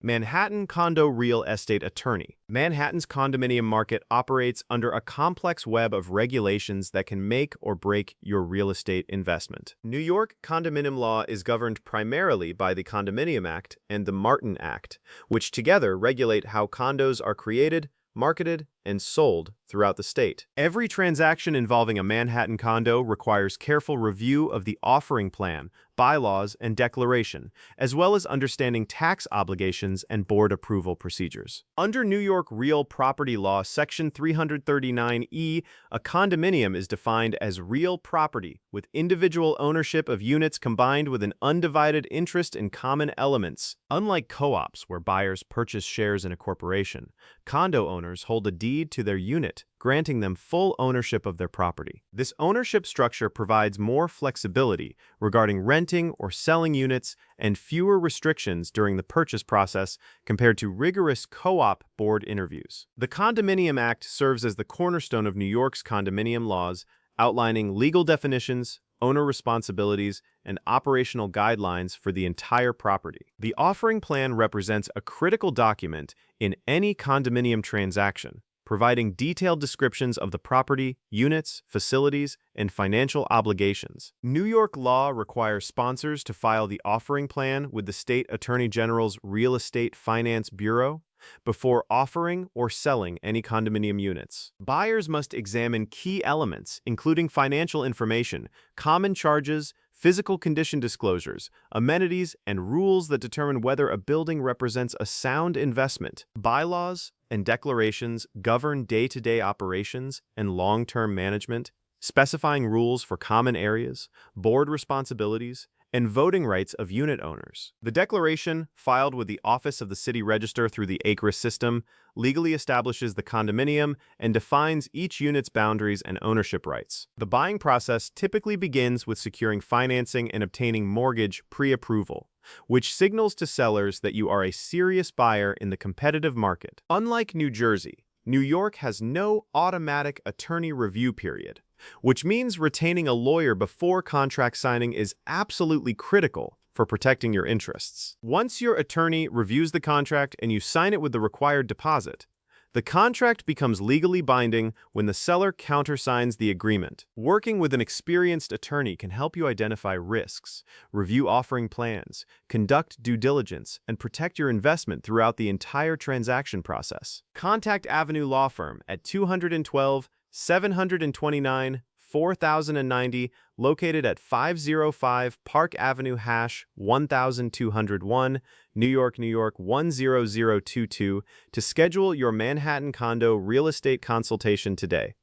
Manhattan Condo Real Estate Attorney. Manhattan's condominium market operates under a complex web of regulations that can make or break your real estate investment. New York condominium law is governed primarily by the Condominium Act and the Martin Act, which together regulate how condos are created, marketed, and sold throughout the state. Every transaction involving a Manhattan condo requires careful review of the offering plan, bylaws, and declaration, as well as understanding tax obligations and board approval procedures. Under New York Real Property Law, Section 339E, a condominium is defined as real property with individual ownership of units combined with an undivided interest in common elements. Unlike co-ops, where buyers purchase shares in a corporation, condo owners hold a deed to their unit, granting them full ownership of their property. This ownership structure provides more flexibility regarding renting or selling units and fewer restrictions during the purchase process compared to rigorous co-op board interviews. The Condominium Act serves as the cornerstone of New York's condominium laws, outlining legal definitions, owner responsibilities, and operational guidelines for the entire property. The offering plan represents a critical document in any condominium transaction, providing detailed descriptions of the property, units, facilities, and financial obligations. New York law requires sponsors to file the offering plan with the State Attorney General's Real Estate Finance Bureau before offering or selling any condominium units. Buyers must examine key elements, including financial information, common charges, physical condition disclosures, amenities, and rules that determine whether a building represents a sound investment. Bylaws and declarations govern day-to-day operations and long-term management, specifying rules for common areas, board responsibilities, and voting rights of unit owners. The declaration, filed with the Office of the City Register through the ACRIS system, legally establishes the condominium and defines each unit's boundaries and ownership rights. The buying process typically begins with securing financing and obtaining mortgage pre-approval, which signals to sellers that you are a serious buyer in the competitive market. Unlike New Jersey, New York has no automatic attorney review period, which means retaining a lawyer before contract signing is absolutely critical for protecting your interests. Once your attorney reviews the contract and you sign it with the required deposit, the contract becomes legally binding when the seller countersigns the agreement. Working with an experienced attorney can help you identify risks, review offering plans, conduct due diligence, and protect your investment throughout the entire transaction process. Contact Avenue Law Firm at 212 729 4090, located at 505 Park Avenue # 1201, New York, New York 10022, to schedule your Manhattan condo real estate consultation today.